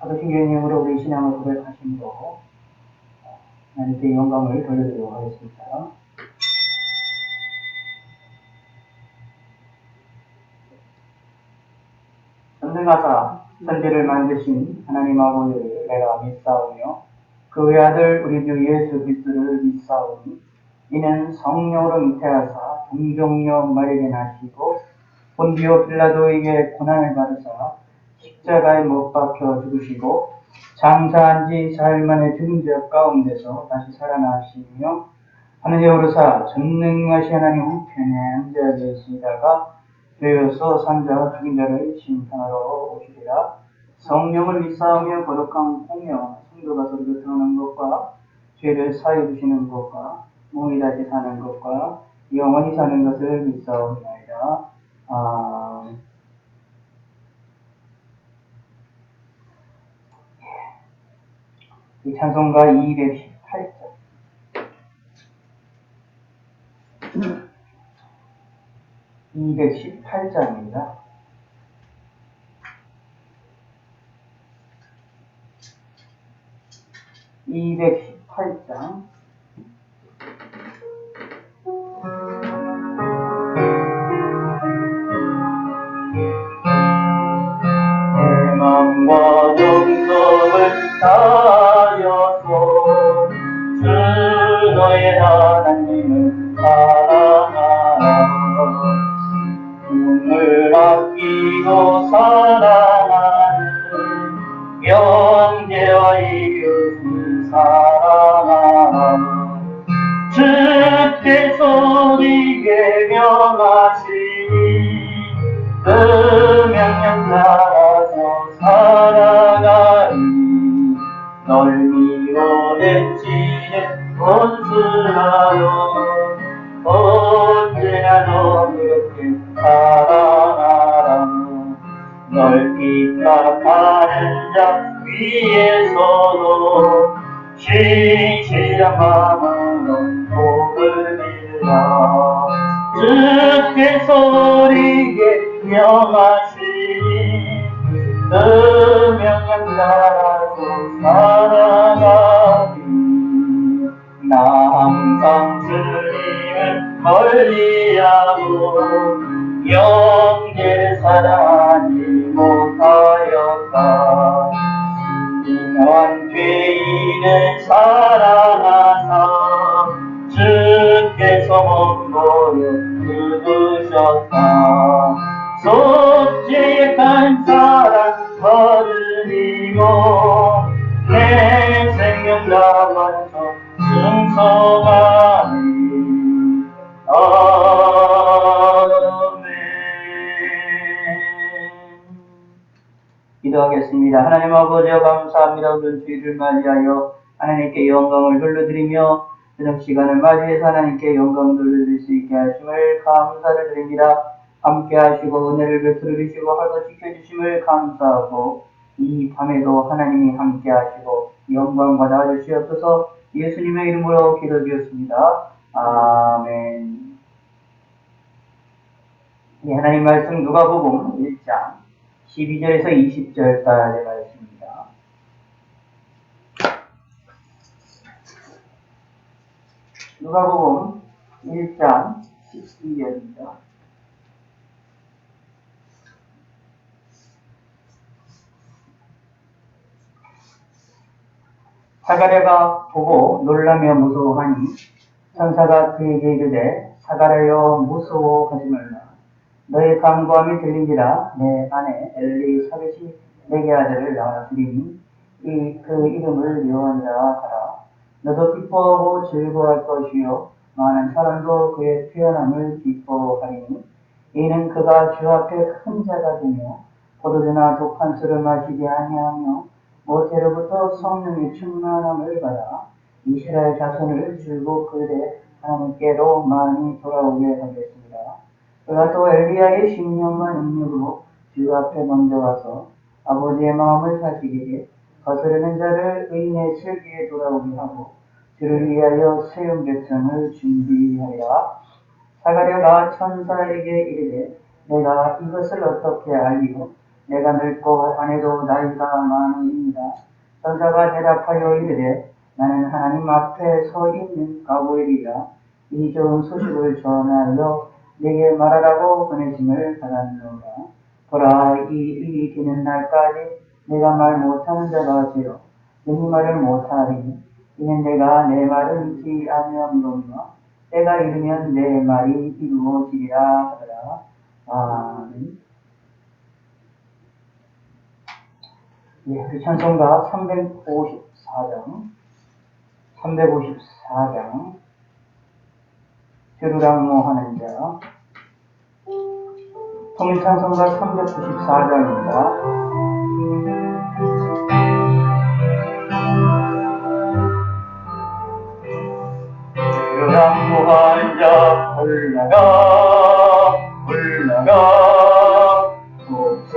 사도신경의 힘으로 우리 신앙을 고백하심으로 하나님께 영광을 돌려드리도록 하겠습니다. 전능하사 천지를 만드신 하나님 아버지를 내가 믿사오며 그 외아들 우리 주 예수 그리스도를 믿사오니 이는 성령으로 잉태하사 동정녀 마리아에게 나시고 본디오 빌라도에게 고난을 받으사 십자가에 못 박혀 죽으시고 장사한 지 사흘 만에 죽은 자 가운데서 다시 살아나시며 하늘에 오르사 전능하신 하나님 우편에 앉아 계시다가 되어서 산자와 죽은 자를 심판하러 오시리라. 성령을 믿사오며 거룩한 공명 성도가 서로 드러나는 것과 죄를 사해 주시는 것과 몸이 다시 사는 것과 영원히 사는 것을 믿사옵나이다. 이 찬송가 218절 218장입니다. 내 맘과 정성을 다하여서 주 너의 하나님을 사랑하라. 눈을 아끼고 사랑하는 형제와 이웃을 사랑하라. 주께서 네게 명하시니 그 명령 따라서 살아가리. 널 미워했지는 원수라도 언제나 너 그렇게 사랑하라. 널 핍박하는 자 위에서도 진실한 마음으로 복을 빌라. 주께서 우리에게 명하시니 그 명령 따라서 살아가리. 나 항상 주님을 멀리하고 영계를 사랑하지 못하였다. 인한 죄인을 사랑하사 주께서 몸보여 죽으셨다. 속죄의 간 사랑 거두리고 내 생명 다만서 충성하리. 아멘. 기도하겠습니다. 하나님 아버지여 감사합니다. 오늘 주일을 맞이하여 하나님께 영광을 돌려드리며 저녁 시간을 맞이해서 하나님께 영광을 돌려드릴 수 있게 하심을 감사를 드립니다. 함께 하시고 은혜를 베풀어 주시고 하루 지켜주심을 감사하고 이 밤에도 하나님이 함께 하시고 영광 받아 주시옵소서. 예수님의 이름으로 기도드렸습니다. 아멘. 네, 하나님 말씀 누가복음 1장 12절에서 20절까지 말씀입니다. 누가복음 1장 12절입니다. 사가랴가 보고 놀라며 무서워하니 천사가 그에게 이르되 사가랴여 무서워하지 말라. 너의 간구함이 들린지라. 내 아내 엘리사벳이 내게 아들을 낳았으리니 그 이름을 요한이라 하라. 너도 기뻐하고 즐거워할 것이요 많은 사람도 그의 태어남을 기뻐하리니 이는 그가 주 앞에 큰 자가 되며 포도주나 독한 술을 마시지 아니하며 모태로부터 성령의 충만함을 받아 이스라엘 자손을 줄곧 그들의 하나님께로 많이 돌아오게 하겠습니다. 그가 또 엘리야의 10년간 능력으로 주 앞에 먼저 와서 아버지의 마음을 사시기에 거스르는 자를 의인의 슬기에 돌아오게 하고 주를 위하여 세운 백성을 준비하리라. 사가랴가 천사에게 이르되 내가 이것을 어떻게 알리고 내가 늙고 아내도 나이가 많으니이다. 천사가 대답하여 이르되 나는 하나님 앞에 서 있는 가브리엘이라. 이 좋은 소식을 전하여 내게 말하라고 보내심을 받았노라. 보라, 이 일이 되는 날까지 내가 말 못하는 자가 되어 능히 말을 못하리니 이는 내가 내 말을 잊지 아니함이로니와 때가 이르면 내 말이 이루어지리라 하더라. 아멘. 예, 우리 찬송가 354장 주루랑모 하는 자, 통일찬송가 394장입니다. 주루랑모 하는 자, 올라가 목소리같이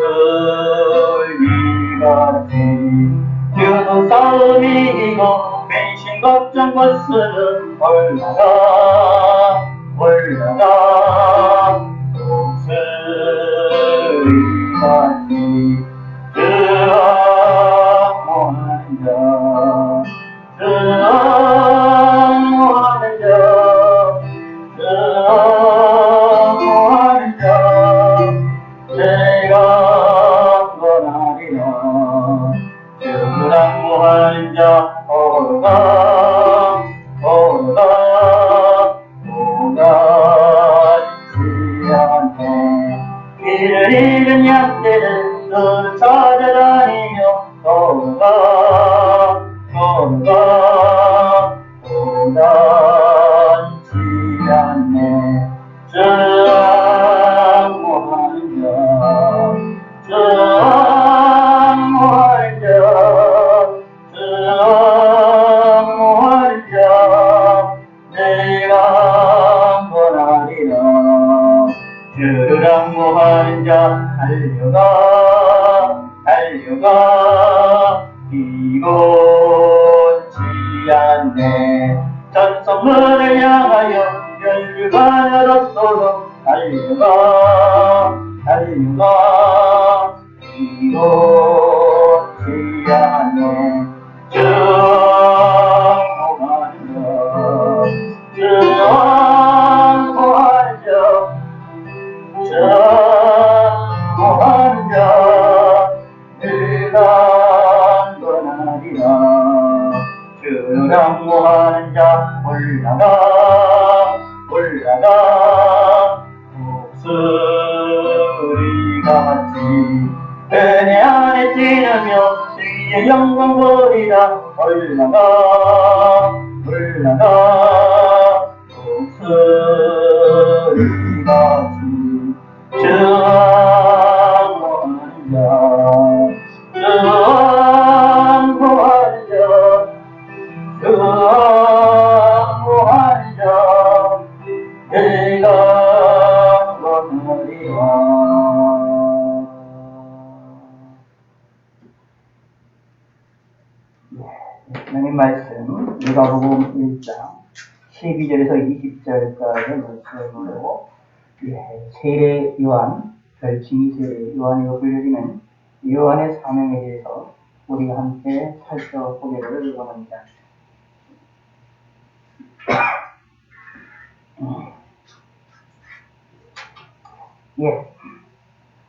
주도 싸움이 이기고 근심 걱정 벗으는 올라가 목소리같이 주항모하는 자 내가 원하리라. 주랑모하는 자 오가지 않네. 길을 잃은 양떼는 너를 찾아다니며 오가지 않네. 주랑모하는 자 내가 원하리라. 주랑모하는 자 달려가 이곳지 않네. 전성문을 향하여 멸류관으로서로 달려가 이곳지 않네. 주항모하는 자 내가 원하리라. 주랑모하는 자 올라가 목소리같이 은혜 안에 뛰르며 주의 영광 보리라. 올라가 목소리같이 주항모하는 자 내가 원하리라. 하나님 말씀 누가복음 1장 12절에서 20절까지 말씀으로 세례 요한, 별칭이 세례 요한이라고 불려지는 요한의 사명에 대해서 우리가 함께 살펴보기를 원합니다.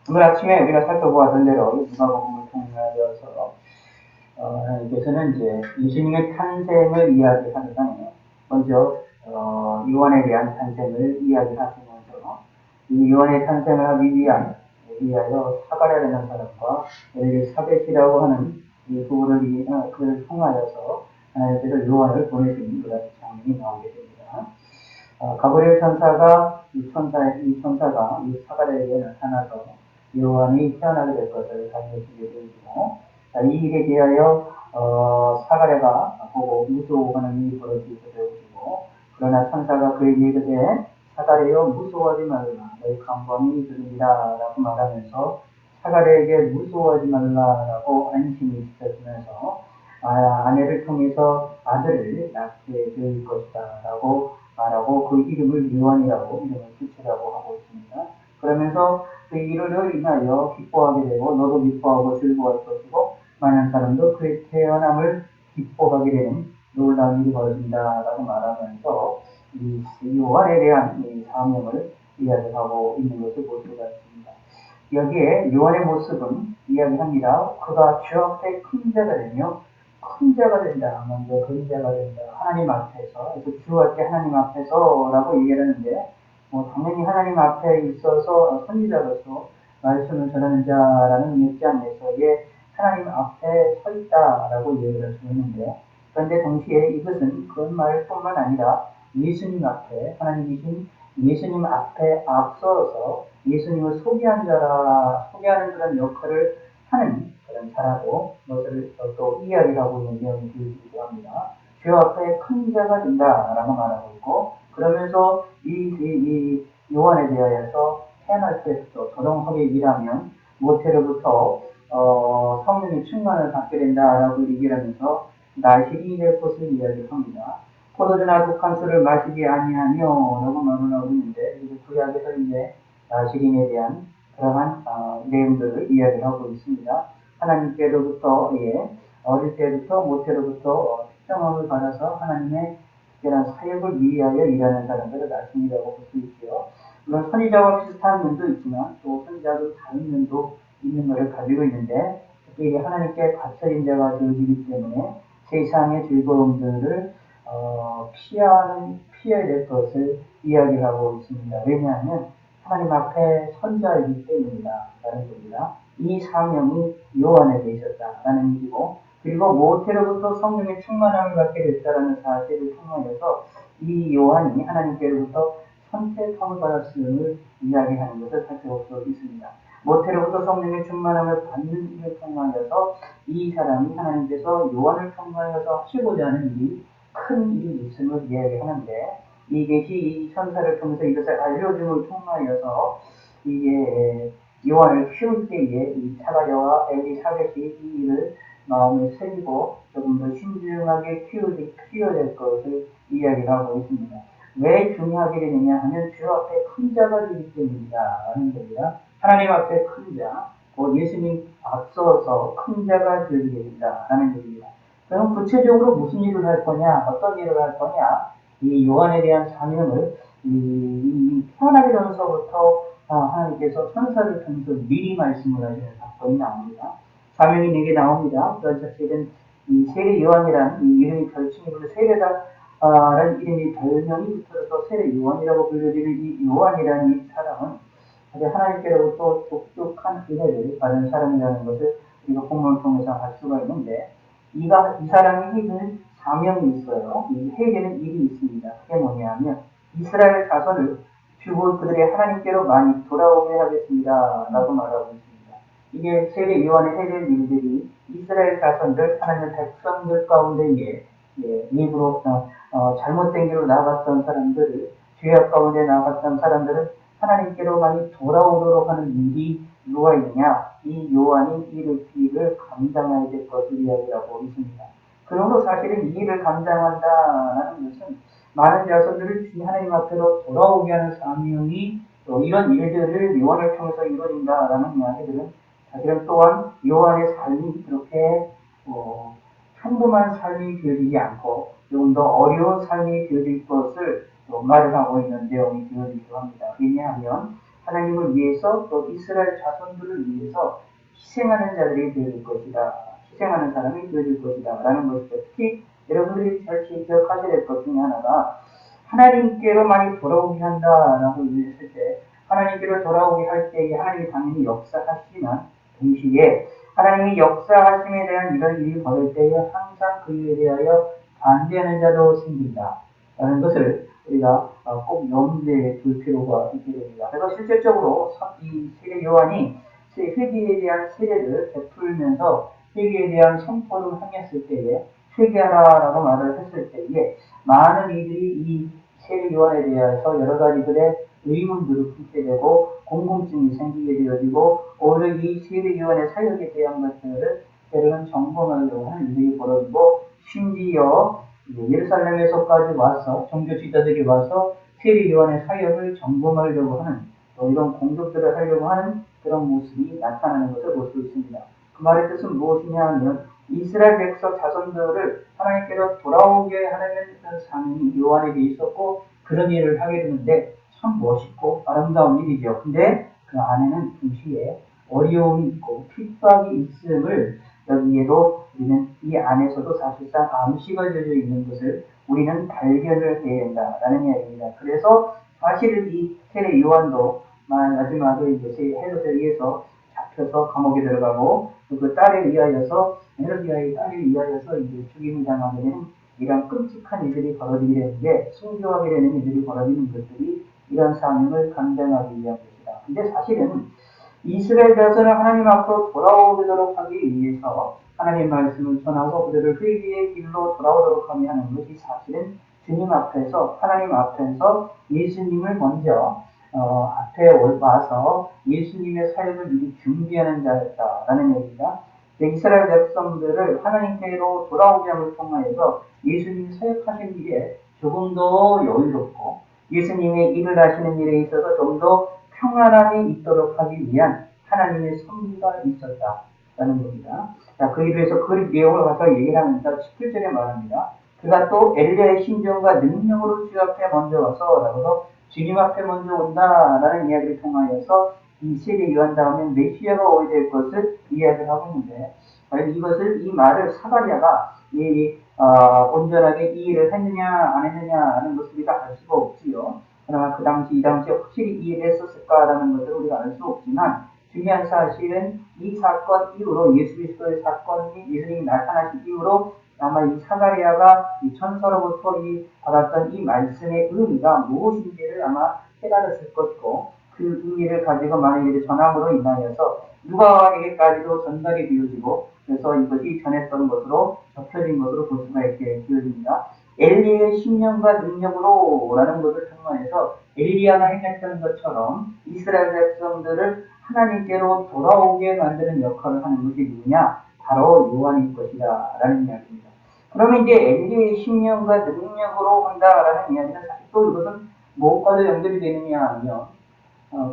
오늘 아침에 우리가 살펴보았던 대로 누가복음을 통하여서 하나님께서는 이제 예수님의 탄생을 이야기하면서 먼저 요한에 대한 탄생을 이야기하시면서 이 요한의 탄생을 하기 위하여 사가랴라는 사람과 엘리사벳이라고 하는 이 그를 통하여서 하나님께서 요한을 보내신 그런 장면이 나오게 됩니다. 가브리엘 천사가 이 천사가 이 사가랴에게 나타나서 요한이 태어나게 될 것을 알려주게 되고, 이 일에 대하여 사가랴가 보고 무서워하는 일이 벌어지게 되고, 그러나 천사가 그에게 이르되 사가랴여 무서워하지 말라, 너희 간구함이 이르리라 라고 말하면서 사가랴에게 무서워하지 말라라고 안심을 시켜주면서 아내를 통해서 아들을 낳게 될 것이다 라고 말하고 그 이름을 요한이라고 이름을 붙이라고 하고 있습니다. 그러면서 그 일을 인하여 기뻐하게 되고 너도 기뻐하고 즐거워할 것이고 많은 사람도 그의 태어남을 기뻐하게 되는 놀라운 일이 벌어진다라고 말하면서 이 요한에 대한 이 사명을 이야기하고 있는 것을 볼 수가 있습니다. 여기에 요한의 모습은 이야기합니다. 그가 주 앞에 큰 자가 되며 큰 자가 된다. 먼저 큰 자가 된다. 하나님 앞에서. 그래서 주 앞에 하나님 앞에서라고 얘기를 하는데 당연히 하나님 앞에 있어서 선지자로서 말씀을 전하는 자라는 입장에서의 하나님 앞에 서 있다라고 얘기를 할 수 있는데 그런데 동시에 이것은 그런 말뿐만 아니라 예수님 앞에 하나님이신 예수님 앞에 앞서서 예수님을 소개하는 그런 역할을 하는 그런 자라고 것을 또 이야기하고 있는 내용이 되기도 합니다. 주 앞에 큰 자가 된다라고 말하고 있고 그러면서 이 요한에 대하여서 태어날 때부터 도동하게 일하면 모태로부터 성령의 충만을 받게 된다라고 얘기를 하면서 나실이 될 것을 이야기합니다. 포도주나 독한 술을 마시지 아니하며 라고 말을 하고 있는데 구약에서 이제 나실인에 대한 그러한 내용들을 이야기하고 있습니다. 하나님께로부터 어릴 때부터 모태로부터 특정함을 받아서 하나님의 특별한 사역을 위하여 일하는 사람들을 나신이라고 볼 수 있고요. 물론 선지자와 비슷한 면도 있지만 또 선지자도 다른 면도 있는 것을 가지고 있는데 특히 하나님께 갇혀진 자가 되어지기 때문에 세상의 즐거움들을 피해야 될 것을 이야기하고 있습니다. 왜냐하면 하나님 앞에 선자이기 때문이다 라는 겁니다. 이 사명이 요한에게 있었다라는 얘기고 그리고 모태로부터 성령의 충만함을 받게 됐다라는 사실을 통하여서 이 요한이 하나님께로부터 선택함을 받았음을 이야기하는 것을 살펴볼 수 있습니다. 모태로부터 성령의 충만함을 받는 일을 통하여서 이 사람이 하나님께서 요한을 통하여서 하시고자 하는 일이 큰 일이 있음을 이야기하는데 이것이 이 천사를 통해서 이것을 알려줌을 통하여서 이게 요한을 키울 때에 이 사가랴와 엘리사벳이 이 일을 마음에 새기고 조금 더 신중하게 키워야 될 것을 이야기하고 있습니다. 왜 중요하게 되느냐 하면 주 앞에 큰 자가 되기 때문이다 라는 겁니다. 하나님 앞에 큰 자, 예수님 앞서서 큰 자가 되게 된다 라는 얘기입니다. 그럼 구체적으로 무슨 일을 할 거냐, 어떤 일을 할 거냐, 이 요한에 대한 사명을 태어나기 전서부터 하나님께서 천사를 통해서 미리 말씀을 하시는 사건이 나옵니다. 사명이 4개 나옵니다. 그런 사실은 이 세례 요한이라는 이 이름이 별칭이 불려 세례다라는 이름이 별명이 붙어서 세례 요한이라고 불려지는 이 요한이라는 이 사람은 하나님께로부터 독특한 은혜를 받은 사람이라는 것을 우리가 본문을 통해서 알 수가 있는데 이 사람이 해주는 사명이 있어요. 이 해주는 일이 있습니다. 그게 뭐냐면 이스라엘 자손을 주고 그들의 하나님께로 많이 돌아오게 하겠습니다. 라고 말하고 있습니다. 이게 세례 요한의 해줄 일들이 이스라엘 자손들, 하나님의 백성들 가운데에 일부러 잘못된 길로 나아갔던 사람들을 죄악 가운데 나아갔던 사람들은 하나님께로 많이 돌아오도록 하는 일이 누가 있느냐? 이 요한이 이 일을 감당해야 될 것을 이야기하고 있습니다. 그러므로 사실은 이 일을 감당한다는 것은 많은 자손들을 주님 하나님 앞으로 돌아오게 하는 사명이 또 이런 일들을 요한을 통해서 이루어진다라는 이야기들은 사실은 또한 요한의 삶이 그렇게 평범한 삶이 되어지지 않고 조금 더 어려운 삶이 되어질 것을 말을 하고 있는 내용이 되어지기도 합니다. 왜냐하면 하나님을 위해서 또 이스라엘 자손들을 위해서 희생하는 자들이 되어질 것이다. 희생하는 사람이 되어질 것이다. 라는 것이죠. 특히 여러분들이 잘 기억하셔야 될 것 중에 하나가 하나님께로 많이 돌아오게 한다라고 얘기했을 때 하나님께로 돌아오게 할 때에 하나님이 당연히 역사하시지만 동시에 하나님이 역사하심에 대한 이런 일이 벌어질 때에 항상 그 일에 대하여 반대하는 자도 생긴다. 라는 것을 우리가 꼭 염두에 둘 필요가 있게 됩니다. 그래서 실질적으로 이 세례 요한이 회개에 대한 세례를 베풀면서 회개에 대한 선포를 하였을 때에 회개하라라고 말을 했을 때에 많은 이들이 이 세례 요한에 대해서 여러 가지들의 의문들을 품게 되고 궁금증이 생기게 되어지고 오히려 이 세례 요한의 사역에 대한 것들을 때로는 점검하려고 하는 일이 벌어지고 심지어 예루살렘에서까지 와서 종교 지도자들이 와서 세례 요한의 사역을 점검하려고 하는 또 이런 공격들을 하려고 하는 그런 모습이 나타나는 것을 볼 수 있습니다. 그 말의 뜻은 무엇이냐 하면 이스라엘 백성 자손들을 하나님께로 돌아오게 하는 사명이 요한에게 있었고 그런 일을 하게 되는데 참 멋있고 아름다운 일이죠. 근데 그 안에는 동시에 어려움이 있고 핍박이 있음을 여기에도 우리는 이 안에서도 사실상 암시가 져져 있는 것을 우리는 발견을 해야 된다라는 이야기입니다. 그래서 사실 이 세례 요한도 마지막에 이제 헤롯에 의해서 잡혀서 감옥에 들어가고 그 딸에 의하여서 헤롯의 딸에 의하여서 이제 죽임을 당하게 되는 이런 끔찍한 일들이 벌어지게 되는 게 순교하게 되는 일들이 벌어지는 것들이 이런 사명을 감당하기 위한 것이다. 근데 사실은 이스라엘 자손을 하나님 앞으로 돌아오도록 하기 위해서 하나님 말씀을 전하고 그들을 회개의 길로 돌아오도록 하는 것이 사실은 주님 앞에서 하나님 앞에서 예수님을 먼저 앞에 와서 예수님의 사역을 미리 준비하는 자였다라는 얘기가 이스라엘 백성들을 하나님께로 돌아오게 함을 통하여서 예수님이 사역하신 일에 조금 더 여유롭고 예수님의 일을 하시는 일에 있어서 좀 더 평안함이 있도록 하기 위한 하나님의 섭리가 있었다라는 겁니다. 자, 그 일에서 그 내용을 가서 얘기를 하면서 17절에 말합니다. 그가 또 엘리야의 심정과 능력으로 주 앞에 먼저 와서 라고서 주님 앞에 먼저 온다라는 이야기를 통하여서 이 세례 요한 다음에 메시아가 오게 될 것을 이야기를 하고 있는데 과연 이것을 이 말을 사가랴가 온전하게 이 일을 했느냐 안 했느냐 하는 것을 우리가 알 수가 없지요. 그러나 그 당시 이 당시에 확실히 이 일을 했었을까라는 것을 우리가 알 수 없지만 중요한 사실은 이 사건 이후로 예수 그리스도의 사건이 예수님이 나타나신 이후로 아마 이 사가랴가 이 천사로부터 받았던 이 말씀의 의미가 무엇인지를 아마 깨달았을 것이고 그 의미를 가지고 만약에 전함으로 인하여서 누가에게까지도 전달이 되어지고 그래서 이것이 전했던 것으로 접혀진 것으로 볼 수가 있게 되어집니다. 엘리의 신령과 능력으로 라는 것을 통해서 엘리야가 행했던 것처럼 이스라엘 백성들을 하나님께로 돌아오게 만드는 역할을 하는 것이 누구냐? 바로 요한일 것이다 라는 이야기입니다. 그러면 이제 엘리의 신령과 능력으로 한다라는 이야기는 사실 또 이것은 무엇과도 연결이 되느냐 하면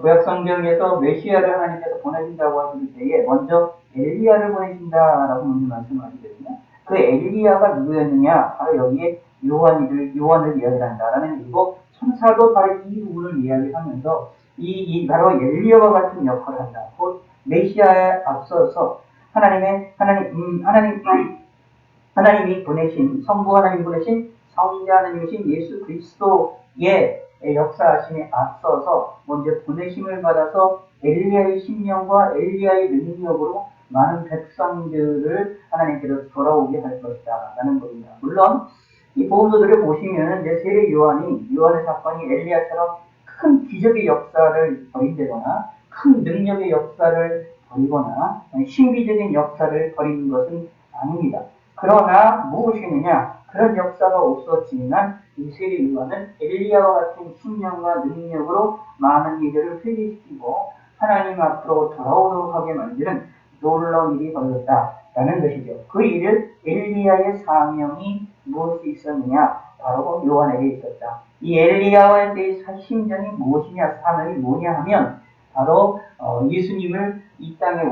구약 성경에서 메시아를 하나님께서 보내신다고 하실 때에 먼저 엘리야를 보내신다라고 먼저 말씀하시거든요. 그 엘리야가 누구였느냐? 바로 여기에 요한을 이야기한다라는 얘기고 천사도 바로 이 부분을 이야기하면서 바로 엘리야와 같은 역할을 한다. 곧 메시아에 앞서서 하나님이 보내신 성부 하나님이 보내신 성자 하나님이신 예수 그리스도의 역사하심에 앞서서 먼저 보내심을 받아서 엘리야의 심령과 엘리야의 능력으로 많은 백성들을 하나님께로 돌아오게 할 것이다 라는 겁니다. 물론 이 복음서들을 보시면 세례 요한의 사건이 엘리야처럼 큰 기적의 역사를 벌인다거나 큰 능력의 역사를 벌이거나 신비적인 역사를 벌이는 것은 아닙니다. 그러나 무엇이느냐? 그런 역사가 없었지만 이 세례 요한은 엘리야와 같은 신령과 능력으로 많은 이들을 회개시키고 하나님 앞으로 돌아오도록 하게 만드는 놀라운 일이 벌어졌다라는 것이죠. 그 일을 엘리야의 사명이 무엇이 있었느냐? 바로 요한에게 있었다. 이 엘리야와의 심정이 무엇이냐? 사명이 뭐냐 하면 바로 예수님을 이 땅에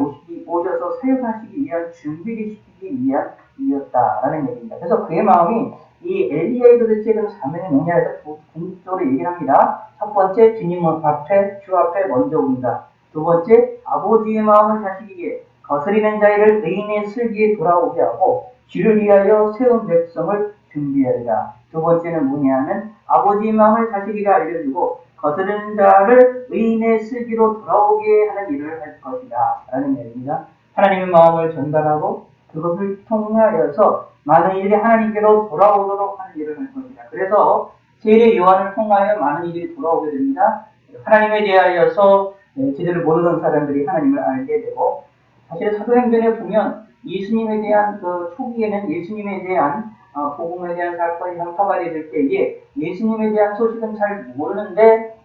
오셔서 사역하시기 위한 준비를 시키기 위한 일이었다라는 얘기입니다. 그래서 그의 마음이 이 엘리야의 도대체 그 사명이 뭐냐 해서 궁극적으로 얘기를 합니다. 첫 번째 주님 앞에 주 앞에 먼저 온다. 두 번째 아버지의 마음을 자식에게 거스리는 자를 의인의 슬기에 돌아오게 하고 주를 위하여 세운 백성을 준비하리라. 두 번째는 뭐냐 하면 아버지의 마음을 자식에게 알려주고 거스르는 자를 의인의 슬기로 돌아오게 하는 일을 할 것이다 라는 얘기입니다. 하나님의 마음을 전달하고 그것을 통하여서 많은 이들이 하나님께로 돌아오도록 하는 일을 할 것이다. 그래서 세례 요한을 통하여 많은 이들이 돌아오게 됩니다. 하나님에 대하여서 제대로 모르는 사람들이 하나님을 알게 되고 사실 사도행전에 보면 예수님에 대한 그 초기에는 예수님에 대한 복음에 대한 사건이 한파발이 될 때에 예수님에 대한 소식은 잘 모르는데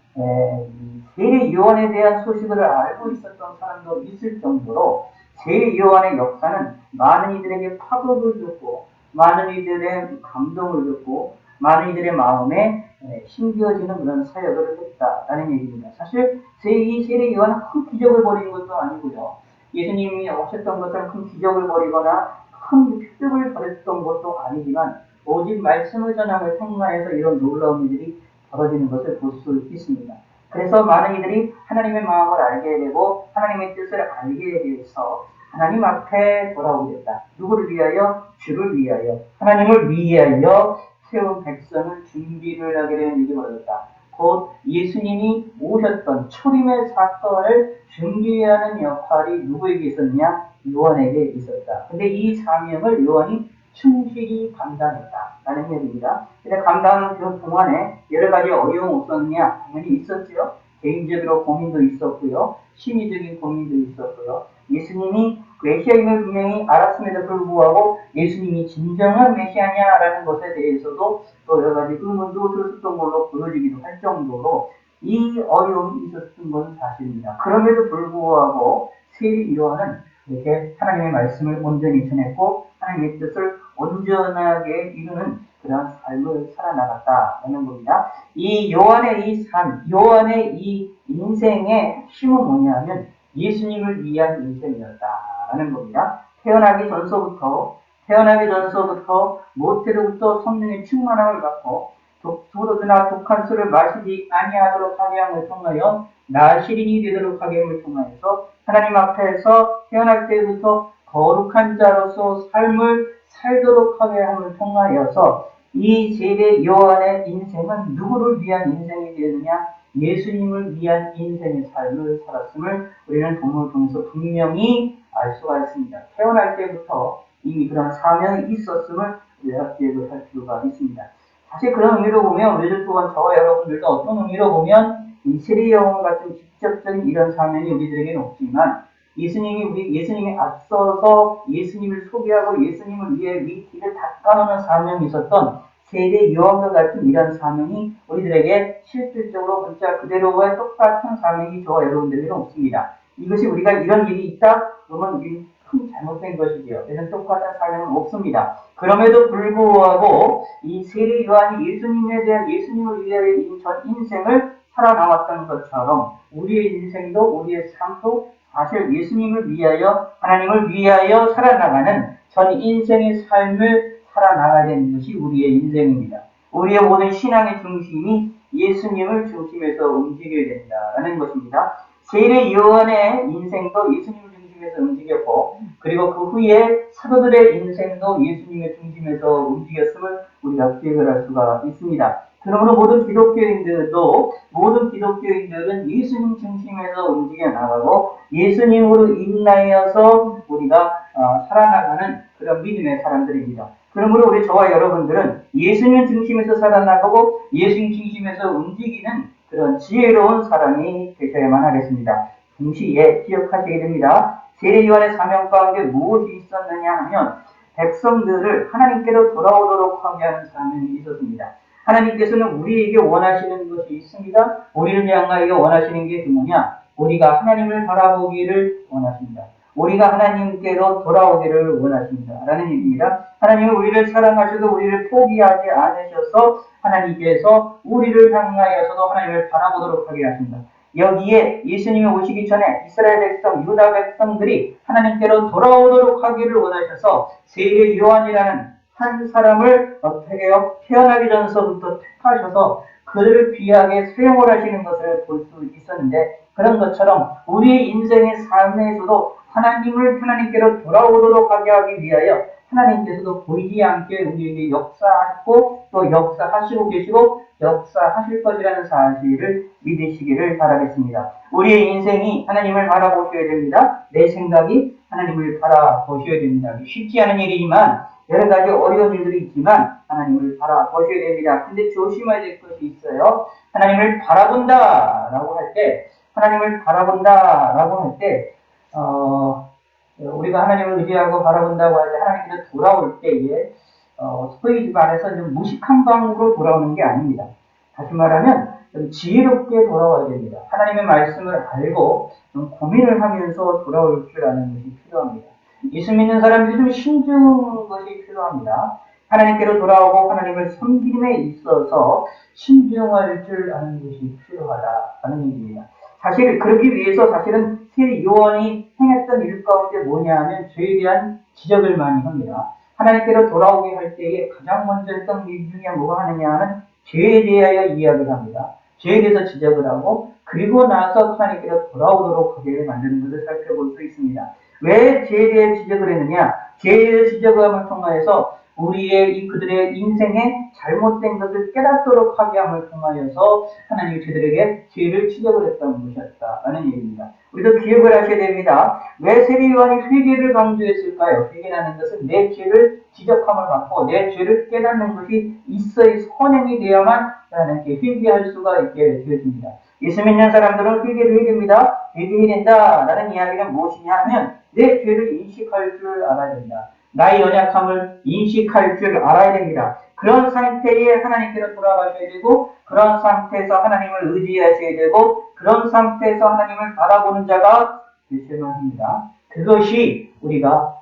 세례 요한에 대한 소식을 알고 있었던 사람도 있을 정도로 세례 요한의 역사는 많은 이들에게 파급을 줬고 많은 이들의 감동을 줬고 많은 이들의 마음에 심겨지는 그런 사역을 했다라는 얘기입니다. 사실 이 세례 요한은 큰 기적을 벌인 것도 아니고요. 예수님이 오셨던 것처럼 큰 기적을 벌이거나 큰 표적을 벌였던 것도 아니지만 오직 말씀을 전함을 통하여서 이런 놀라운 일들이 벌어지는 것을 볼 수 있습니다. 그래서 많은 이들이 하나님의 마음을 알게 되고 하나님의 뜻을 알게 되어서 하나님 앞에 돌아오게 됐다. 누구를 위하여? 주를 위하여, 하나님을 위하여 세운 백성을 준비를 하게 되는 일이 벌어졌다. 곧 예수님이 오셨던 초림의 사건을 준비하는 역할이 누구에게 있었냐? 요한에게 있었다. 근데 이 사명을 요한이 충실히 감당했다라는 얘기입니다. 근데 감당하는 그 동안에 여러 가지 어려움이 없었느냐? 당연히 있었죠. 개인적으로 고민도 있었고요. 심리적인 고민도 있었고요. 예수님이 메시아임을 분명히 알았음에도 불구하고 예수님이 진정한 메시아냐라는 것에 대해서도 또 여러 가지 의문도 들었던 걸로 보여지기도 할 정도로 이 어려움이 있었던 것은 사실입니다. 그럼에도 불구하고 세리 요한은 이렇게 하나님의 말씀을 온전히 전했고 하나님의 뜻을 온전하게 이루는 그런 삶을 살아나갔다는 겁니다. 이 요한의 이 삶, 요한의 이 인생의 핵심은 뭐냐면 예수님을 위한 인생이었다라는 겁니다. 태어나기 전서부터 모태로부터 성령의 충만함을 받고 독소도나 독한 술을 마시지 아니하도록 하게 함을 통하여 나시린이 되도록 하게 함을 통하여서 하나님 앞에서 태어날 때부터 거룩한 자로서 삶을 살도록 하게 함을 통하여서 이 세례 요한의 인생은 누구를 위한 인생이 되느냐? 예수님을 위한 인생의 삶을 살았음을 우리는 본문을 통해서 분명히 알 수가 있습니다. 태어날 때부터 이미 그런 사명이 있었음을 우리가 기억을 할 필요가 있습니다. 사실 그런 의미로 보면 우리들 또한 저와 여러분들도 어떤 의미로 보면 이 세례 요한 같은 직접적인 이런 사명이 우리들에게는 없지만 예수님이 앞서서 예수님을 소개하고 예수님을 위해 이 길을 닦아놓는 사명이 있었던 세례 요한과 같은 이런 사명이 우리들에게 실질적으로 문자 그대로와 똑같은 사명이 저와 여러분들에게는 없습니다. 이것이 우리가 이런 일이 있다? 그러면 우리 큰 잘못된 것이지요. 그래서 똑같은 사명은 없습니다. 그럼에도 불구하고 이 세례 요한이 예수님을 위하여 전 인생을 살아나왔던 것처럼 우리의 인생도 우리의 삶도 사실 예수님을 위하여 하나님을 위하여 살아나가는 전 인생의 삶을 살아나가야 되는 것이 우리의 인생입니다. 우리의 모든 신앙의 중심이 예수님을 중심에서 움직여야 된다는 것입니다. 세례 요한의 인생도 예수님을 중심에서 움직였고 그리고 그 후에 사도들의 인생도 예수님의 중심에서 움직였음을 우리가 기억을 할 수가 있습니다. 그러므로 모든 기독교인들은 예수님 중심에서 움직여 나가고 예수님으로 인하여서 우리가 살아나가는 그런 믿음의 사람들입니다. 그러므로 우리 저와 여러분들은 예수님 중심에서 살아나가고 예수님 중심에서 움직이는 그런 지혜로운 사람이 되셔야만 하겠습니다. 동시에 기억하시게 됩니다. 세례 요한의 사명 가운데 무엇이 있었느냐 하면 백성들을 하나님께로 돌아오도록 하게 하는 사명이 있었습니다. 하나님께서는 우리에게 원하시는 것이 있습니다. 우리를 향하여 원하시는 게 뭐냐? 우리가 하나님을 바라보기를 원하십니다. 우리가 하나님께로 돌아오기를 원하십니다. 라는 얘기입니다. 하나님은 우리를 사랑하셔도 우리를 포기하지 않으셔서 하나님께서 우리를 향하여서도 하나님을 바라보도록 하게 하십니다. 여기에 예수님이 오시기 전에 이스라엘 백성, 유다 백성들이 하나님께로 돌아오도록 하기를 원하셔서 세례 요한이라는 한 사람을 어떻게 태어나기 전서부터 택하셔서 그들을 귀하게 사용을 하시는 것을 볼 수 있었는데 그런 것처럼 우리의 인생의 삶에서도 하나님께로 돌아오도록 하게 하기 위하여 하나님께서도 보이지 않게 우리에게 역사하고 또 역사하시고 계시고 역사하실 것이라는 사실을 믿으시기를 바라겠습니다. 우리의 인생이 하나님을 바라보셔야 됩니다. 내 생각이 하나님을 바라보셔야 됩니다. 쉽지 않은 일이지만 여러 가지 어려운 일들이 있지만 하나님을 바라보셔야 됩니다. 근데 조심해야 될 것이 있어요. 하나님을 바라본다라고 할 때 우리가 하나님을 의지하고 바라본다고 할 때 하나님께서 돌아올 때에 소위 집안에서 좀 무식한 방으로 돌아오는 게 아닙니다. 다시 말하면 좀 지혜롭게 돌아와야 됩니다. 하나님의 말씀을 알고 좀 고민을 하면서 돌아올 줄 아는 것이 필요합니다. 예수 믿는 사람들이 좀 신중한 것이 필요합니다. 하나님께로 돌아오고 하나님을 섬김에 있어서 신중할 줄 아는 것이 필요하다라는 얘기입니다. 사실 그러기 위해서 사실은 세 요한이 행했던 일 가운데 뭐냐 하면 죄에 대한 지적을 많이 합니다. 하나님께로 돌아오게 할 때에 가장 먼저 했던 일 중에 뭐가 하느냐 하면 죄에 대하여 이야기를 합니다. 죄에 대해서 지적을 하고 그리고 나서 하나님께로 돌아오도록 하게 만드는 것을 살펴볼 수 있습니다. 왜 죄에 대해 지적을 했느냐? 죄에 대해 지적함을 통하여서 우리의 그들의 인생에 잘못된 것을 깨닫도록 하게 함을 통하여서 하나님이 그들에게 죄를 지적을 했던 것이었다라는 얘기입니다. 우리도 기억을 하셔야 됩니다. 왜 세례 요한이 회개를 강조했을까요? 회개라는 것은 내 죄를 지적함을 받고 내 죄를 깨닫는 것이 있어야 선행이 되어야만 하나님께 회개할 수가 있게 되어집니다. 예수 믿는 사람들은 회개를 해야 됩니다. 회개해야 된다라는 이야기는 무엇이냐 하면 내 죄를 인식할 줄 알아야 된다. 나의 연약함을 인식할 줄 알아야 됩니다. 그런 상태에 하나님께로 돌아가셔야 되고 그런 상태에서 하나님을 의지하셔야 되고 그런 상태에서 하나님을 바라보는 자가 되셔야 합니다. 그것이 우리가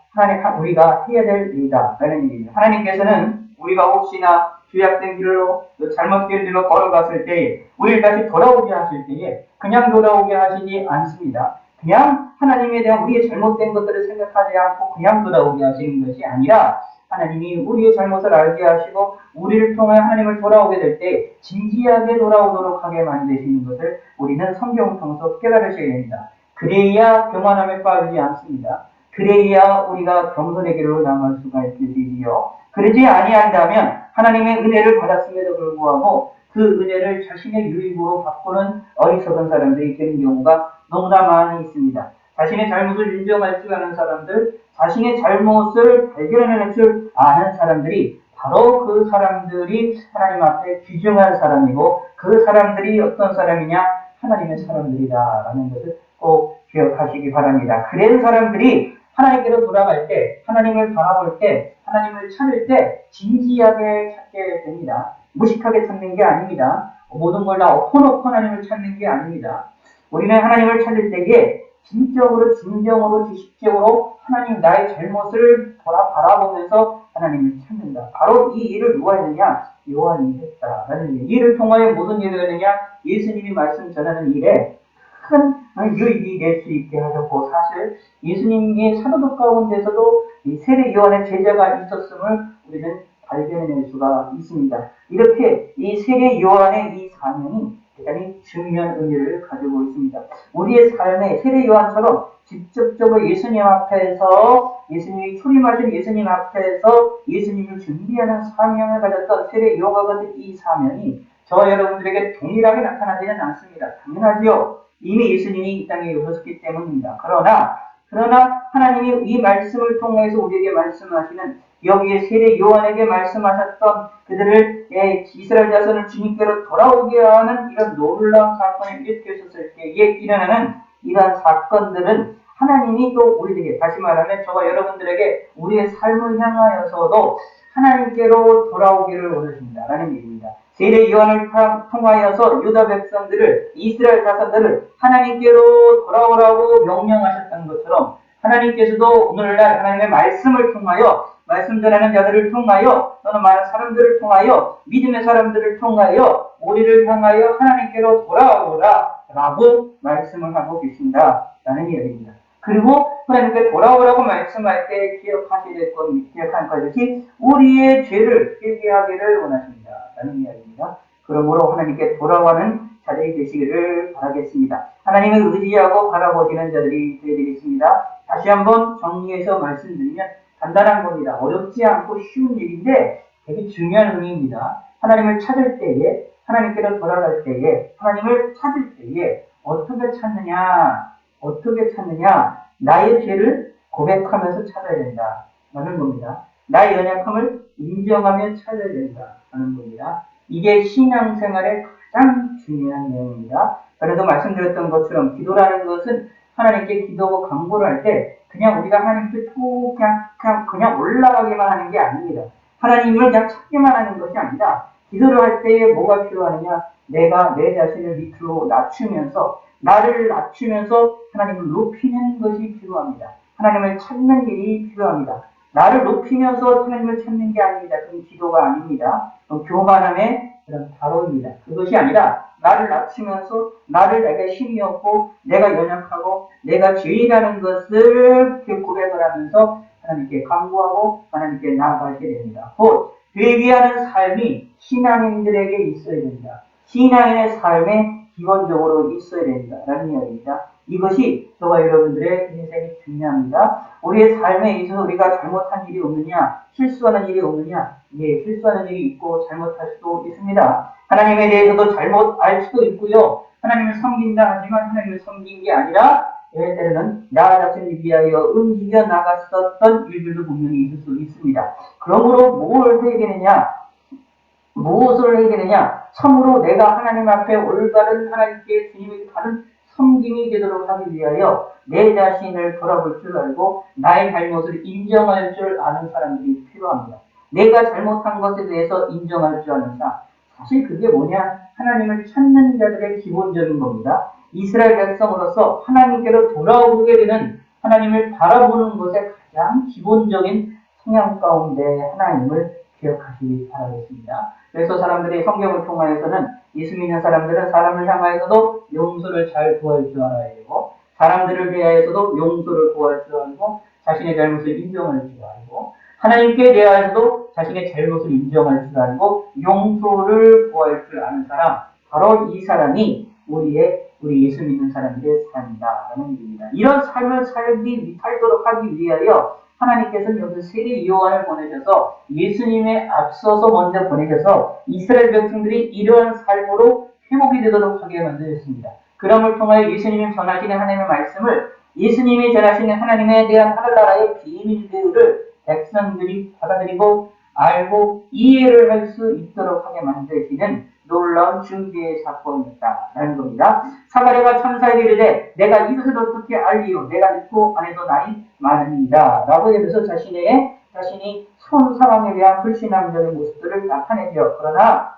해야 될 일이다라는 얘기입니다. 하나님께서는 우리가 혹시나 죄악된 길로 잘못된 길로 걸어갔을 때에 우리를 다시 돌아오게 하실 때에 그냥 돌아오게 하시지 않습니다. 그냥 하나님에 대한 우리의 잘못된 것들을 생각하지 않고 그냥 돌아오게 하시는 것이 아니라 하나님이 우리의 잘못을 알게 하시고 우리를 통해 하나님을 돌아오게 될 때 진지하게 돌아오도록 하게 만드시는 것을 우리는 성경을 통해서 깨달으셔야 됩니다. 그래야 교만함에 빠지지 않습니다. 그래야 우리가 겸손의 길로 나갈 수가 있게 되지요. 그러지 아니한다면 하나님의 은혜를 받았음에도 불구하고 그 은혜를 자신의 유익으로 바꾸는 어리석은 사람들이 되는 경우가 너무나 많이 있습니다. 자신의 잘못을 인정할 줄 아는 사람들, 자신의 잘못을 발견해낼 줄 아는 사람들이 바로 그 사람들이 하나님 앞에 귀중한 사람이고 그 사람들이 어떤 사람이냐? 하나님의 사람들이다라는 것을 꼭 기억하시기 바랍니다. 그런 사람들이 하나님께로 돌아갈 때, 하나님을 바라볼 때, 하나님을 찾을 때 진지하게 찾게 됩니다. 무식하게 찾는 게 아닙니다. 모든 걸 다 엎어놓고 하나님을 찾는 게 아닙니다. 우리는 하나님을 찾을 때에 진정으로 지식적으로 하나님 나의 잘못을 바라보면서 하나님을 찾는다. 바로 이 일을 누가 했느냐? 요한이 했다라는 일. 이를 통하여 무슨 일을 했느냐? 예수님이 말씀 전하는 일에 큰 유익이 될 수 있게 하셨고 사실 예수님의 사도들 가운데서도 이 세례 요한의 제자가 있었음을 우리는 발견해낼 수가 있습니다. 이렇게 이 세례 요한의 이 사명이 대단히 중요한 의미를 가지고 있습니다. 우리의 삶에 세례 요한처럼 직접적으로 예수님 앞에서 예수님이 출임하신 예수님 앞에서 예수님을 준비하는 사명을 가졌던 세례 요한과 같은 이 사명이 저와 여러분들에게 동일하게 나타나지는 않습니다. 당연하지요. 이미 예수님이 이 땅에 오셨기 때문입니다. 그러나 하나님이 이 말씀을 통해서 우리에게 말씀하시는 여기에 세례 요한에게 말씀하셨던 그들을 이스라엘 자손을 주님께로 돌아오게 하는 이런 놀라운 사건을 일으켰을 때에 일어나는 이러한 사건들은 하나님이 또 우리에게 다시 말하면 저와 여러분들에게 우리의 삶을 향하여서도 하나님께로 돌아오기를 원하신다라는 얘기입니다. 세례 요한을 통하여서 유다 백성들을 이스라엘 자손들을 하나님께로 돌아오라고 명령하셨던 것처럼 하나님께서도 오늘날 하나님의 말씀을 통하여 말씀 전하는 자들을 통하여 또는 많은 사람들을 통하여 믿음의 사람들을 통하여 우리를 향하여 하나님께로 돌아오라 라고 말씀을 하고 계신다라는 이야기입니다. 그리고 하나님께 돌아오라고 말씀할 때 기억한 것이 우리의 죄를 회개하기를 원하십니다. 라는 이야기입니다. 그러므로 하나님께 돌아가는 자들이 되시기를 바라겠습니다. 하나님을 의지하고 바라보시는 자들이 되어드리겠습니다. 다시 한번 정리해서 말씀드리면 간단한 겁니다. 어렵지 않고 쉬운 일인데 되게 중요한 의미입니다. 하나님을 찾을 때에, 하나님께로 돌아갈 때에, 하나님을 찾을 때에 어떻게 찾느냐? 나의 죄를 고백하면서 찾아야 된다. 라는 겁니다. 나의 연약함을 인정하며 찾아야 된다. 라는 겁니다. 이게 신앙생활의 가장 중요한 내용입니다. 그래서 말씀드렸던 것처럼 기도라는 것은 하나님께 기도하고 간구를 할 때 그냥 우리가 하나님께 그냥 올라가기만 하는 게 아닙니다. 하나님을 그냥 찾기만 하는 것이 아니라 기도를 할 때에 뭐가 필요하느냐? 내가 내 자신을 밑으로 낮추면서 나를 낮추면서 하나님을 높이는 것이 필요합니다. 하나님을 찾는 일이 필요합니다. 나를 높이면서 하나님을 찾는 게 아닙니다. 그건 기도가 아닙니다. 그건 교만함의 그런 바로입니다. 그것이 아니라 나를 낮추면서 나를 내가 힘이 없고 내가 연약하고 내가 죄인이라는 것을 고백을 하면서 하나님께 간구하고 하나님께 나아가게 됩니다. 곧 회개하는 삶이 신앙인들에게 있어야 됩니다. 신앙인의 삶에 기본적으로 있어야 된다라는 이야기입니다. 이것이 저와 여러분들의 인생이 중요합니다. 우리의 삶에 있어서 우리가 잘못한 일이 없느냐, 실수하는 일이 없느냐, 예, 실수하는 일이 있고 잘못할 수도 있습니다. 하나님에 대해서도 잘못 알 수도 있고요. 하나님을 섬긴다 하지만 하나님을 섬긴 게 아니라 때로는 나 자신을 위하여 움직여 나갔었던 일들도 분명히 있을 수 있습니다. 그러므로 뭘 해야 되느냐? 무엇을 해야 되느냐? 참으로 내가 하나님 앞에 올바른 하나님께 주님을 다른 섬김이 되도록 하기 위하여 내 자신을 돌아볼 줄 알고 나의 잘못을 인정할 줄 아는 사람들이 필요합니다. 내가 잘못한 것에 대해서 인정할 줄 아는 사람. 사실 그게 뭐냐? 하나님을 찾는 자들의 기본적인 겁니다. 이스라엘 백성으로서 하나님께로 돌아오게 되는 하나님을 바라보는 것의 가장 기본적인 성향 가운데 하나님을 기억하시기 바라겠습니다. 그래서 사람들이 성경을 통하여서는 예수 믿는 사람들은 사람을 향하여서도 용서를 잘 구할 줄 알아야 되고 사람들을 대하여서도 용서를 구할 줄 알고 자신의 잘못을 인정할 줄 알고 하나님께 대하여서도 자신의 잘못을 인정할 줄 알고 용서를 구할 줄 아는 사람, 바로 이 사람이 우리 예수 믿는 사람들의 삶이다라는 얘기입니다. 이런 삶을 살도록 하기 위하여 하나님께서는 여기서 세례 요한을 보내셔서 예수님에 앞서서 먼저 보내셔서 이스라엘 백성들이 이러한 삶으로 회복이 되도록 하게 만드셨습니다. 그럼을 통하여 예수님이 전하시는 하나님의 말씀을 예수님이 전하시는 하나님에 대한 하늘나라의 비밀들을 백성들이 받아들이고 알고 이해를 할 수 있도록 하게 만드시는 놀라운 중개의 사건이었다라는 겁니다. 사가랴가 천사에게 이르되 내가 이것을 어떻게 알리요? 내가 듣고 안에도 나이 많으니이다 라고 해서 자신이 손 상황에 대한 불신앙적인 모습들을 나타내죠. 그러나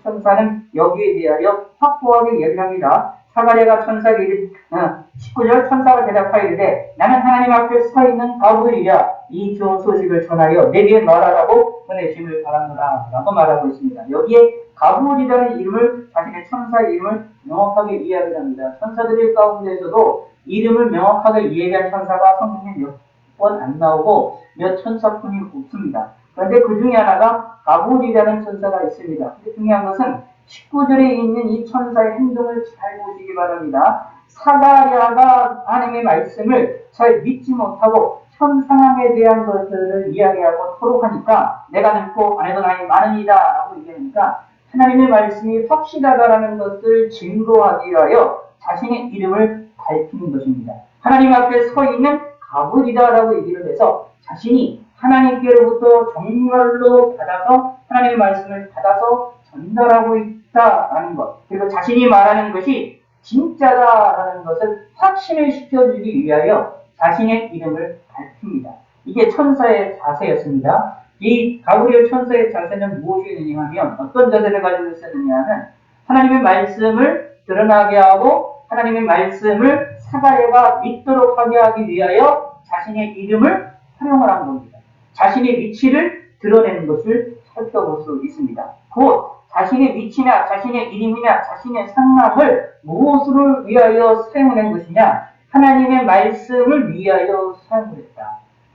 천사는 여기에 대하여 확고하게 얘기합니다. 사가랴가 천사에게 19절 천사가 대답하여 이르되 나는 하나님 앞에 서 있는 가브리엘이라 이 좋은 소식을 전하여 내게 말하라고 보내심을 바랍니다 라고 말하고 있습니다. 여기에 가브리엘이라는 이름을 자신의 천사의 이름을 명확하게 이야기를 합니다. 천사들 가운데에서도 이름을 명확하게 이야기한 천사가 성경에 몇 번 안 나오고 몇 천사뿐이 없습니다. 그런데 그 중에 하나가 가브리엘이라는 천사가 있습니다. 근데 중요한 것은 19절에 있는 이 천사의 행동을 잘 보시기 바랍니다. 사가랴가 하나님의 말씀을 잘 믿지 못하고 현 상황에 대한 것들을 이야기하고 토록하니까 내가 늙고 아내도 나이 많으니이다 라고 얘기하니까 하나님의 말씀이 확실하다라는 것을 증거하기 위하여 자신의 이름을 밝히는 것입니다. 하나님 앞에 서 있는 가브리다라고 얘기를 해서 자신이 하나님께로부터 정말로 받아서 하나님의 말씀을 받아서 전달하고 있다라는 것, 그리고 자신이 말하는 것이 진짜다라는 것을 확신을 시켜주기 위하여 자신의 이름을 밝힙니다. 이게 천사의 자세였습니다. 이 가브리엘 천사의 자세는 무엇이었느냐 하면 어떤 자세를 가지고 있었느냐 하면 하나님의 말씀을 드러나게 하고 하나님의 말씀을 사가랴가 믿도록 하게 하기 위하여 자신의 이름을 활용을 한 겁니다. 자신의 위치를 드러내는 것을 살펴볼 수 있습니다. 곧 자신의 위치나 자신의 이름이나 자신의 상황을 무엇을 위하여 사용한 것이냐? 하나님의 말씀을 위하여 사용을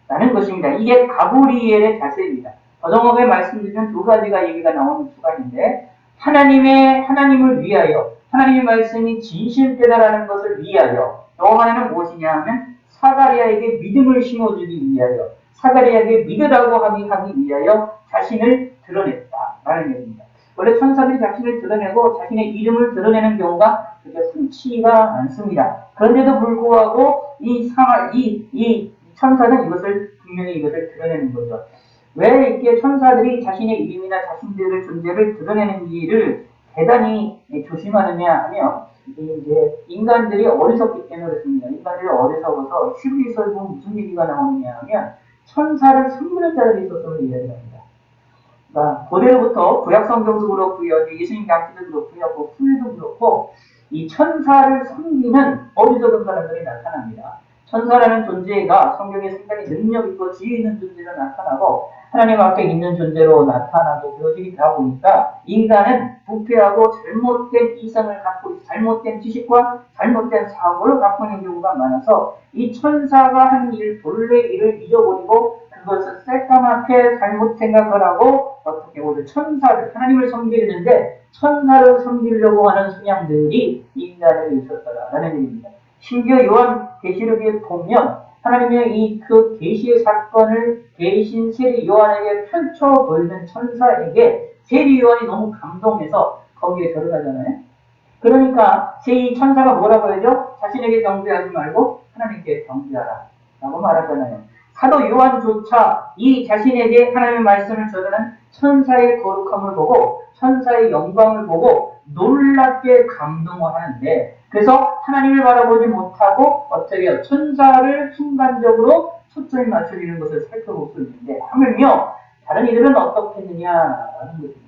했다라는 것입니다. 이게 가브리엘의 자세입니다. 더정업에 말씀드리면 두 가지가 얘기가 나오는 수가인데 하나님을 위하여 하나님의 말씀이 진실되다라는 것을 위하여 또 하나는 무엇이냐 하면 사가랴에게 믿음을 심어주기 위하여 사가랴에게 믿으라고 하기 위하여 자신을 드러냈다라는 얘기입니다. 원래 천사들이 자신을 드러내고 자신의 이름을 드러내는 경우가 그렇게 흔치가 않습니다. 그런데도 불구하고 이 천사는 분명히 이것을 드러내는 거죠. 왜 이렇게 천사들이 자신의 이름이나 자신들의 존재를 드러내는지를 대단히 조심하느냐 하면 이제 인간들이 어리석기 때문에 그렇습니다. 인간들이 어리석어서 히브리서에 보면 무슨 얘기가 나오느냐 하면 천사를 섬기는 자들이 있었음을 이야기합니다. 그러니까 고대로부터 구약 성경도 그렇고요, 예수님 당시도 그렇고요, 후에도 그렇고 이 천사를 섬기는 어리석은 사람들이 나타납니다. 천사라는 존재가 성경에 상당히 능력 있고 지혜 있는 존재로 나타나고 하나님 앞에 있는 존재로 나타나고 되어지다 보니까 인간은 부패하고 잘못된 이성을 갖고 잘못된 지식과 잘못된 사고를 갖고 있는 경우가 많아서 이 천사가 한 일, 본래 일을 잊어버리고 그것을 새까맣게 잘못 생각을 하고 어떻게 보면 천사를 하나님을 섬기는데 천사를 섬기려고 하는 성향들이 인간에 있었더라라는 얘기입니다. 심지어 요한 계시록에 보면 하나님의 이 그 계시의 사건을 계신 세리 요한에게 펼쳐 보이는 천사에게 세리 요한이 너무 감동해서 거기에 들어가잖아요. 그러니까 이 천사가 뭐라고 하죠? 자신에게 경배하지 말고 하나님께 경배하라 라고 말하잖아요. 사도 요한조차 이 자신에게 하나님의 말씀을 전하는 천사의 거룩함을 보고 천사의 영광을 보고 놀랍게 감동을 하는데 그래서 하나님을 바라보지 못하고 어떻게 해요? 천사를 순간적으로 초점이 맞춰지는 것을 살펴볼 수 있는데 하물며 다른 이들은 어떻게 했느냐라는 것입니다.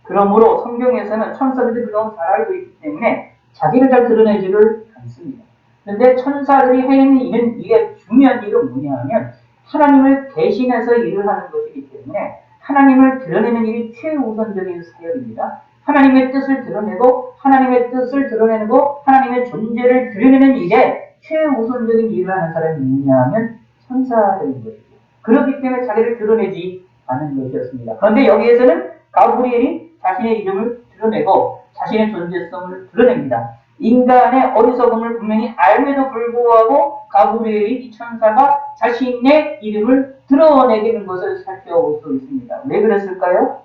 그러므로 성경에서는 천사들이 그동안 잘 알고 있기 때문에 자기를 잘 드러내지를 않습니다. 그런데 천사들이 하는 일은 이게 중요한 일은 뭐냐 하면 하나님을 대신해서 일을 하는 것이기 때문에 하나님을 드러내는 일이 최우선적인 사역입니다. 하나님의 뜻을 드러내고 하나님의 뜻을 드러내고 하나님의 존재를 드러내는 일에 최우선적인 일을 하는 사람이 누구냐 하면 천사들인 것이죠. 그렇기 때문에 자기를 드러내지 않은 것이었습니다. 그런데 여기에서는 가브리엘이 자신의 이름을 드러내고 자신의 존재성을 드러냅니다. 인간의 어리석음을 분명히 알면도 불구하고 가브리엘이 이 천사가 자신의 이름을 드러내게 된 것을 살펴볼 수 있습니다. 왜 그랬을까요?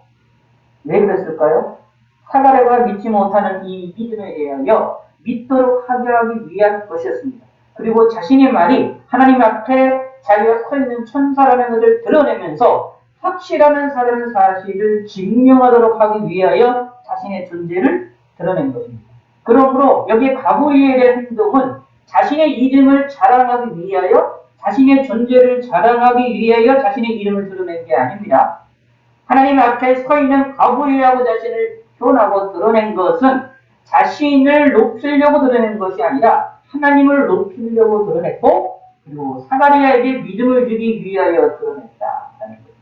왜 그랬을까요? 사가랴가 믿지 못하는 이 믿음에 대하여 믿도록 하게 하기 위한 것이었습니다. 그리고 자신의 말이 하나님 앞에 자기가 서 있는 천사라는 것을 드러내면서 확실한 사실을 증명하도록 하기 위하여 자신의 존재를 드러낸 것입니다. 그러므로 여기 가브리엘의 행동은 자신의 이름을 자랑하기 위하여 자신의 존재를 자랑하기 위하여 자신의 이름을 드러낸 게 아닙니다. 하나님 앞에 서 있는 가브리엘하고 자신을 표현하고 드러낸 것은 자신을 높이려고 드러낸 것이 아니라 하나님을 높이려고 드러냈고 그리고 사가랴에게 믿음을 주기 위하여 드러냈다는 것입니다.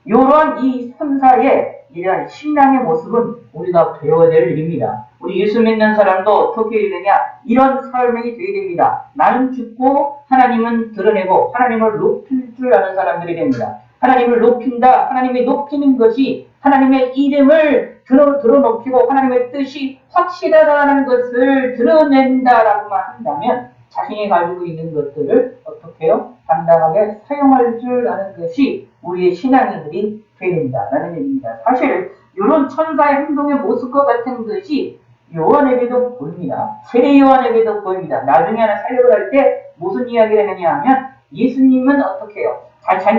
이러한 이 천사의 이러한 신앙의 모습은 우리가 배워야 될 일입니다. 우리 예수 믿는 사람도 어떻게 해야 되냐? 이런 삶이 되어야 됩니다. 나는 죽고 하나님은 드러내고 하나님을 높일 줄 아는 사람들이 됩니다. 하나님을 높인다. 하나님이 높이는 것이 하나님의 이름을 드러높이고 하나님의 뜻이 확실하다는 것을 드러낸다라고만 한다면 자신이 가지고 있는 것들을 어떻게 해요? 당당하게 사용할 줄 아는 것이 우리의 신앙인들이 되어야 된다라는 얘기입니다. 사실 이런 천사의 행동의 모습과 같은 것이 요한에게도 보입니다. 세례 요한에게도 보입니다. 나중에 하나 사역을 할 때 무슨 이야기를 했느냐 하면 예수님은 어떻게 해요?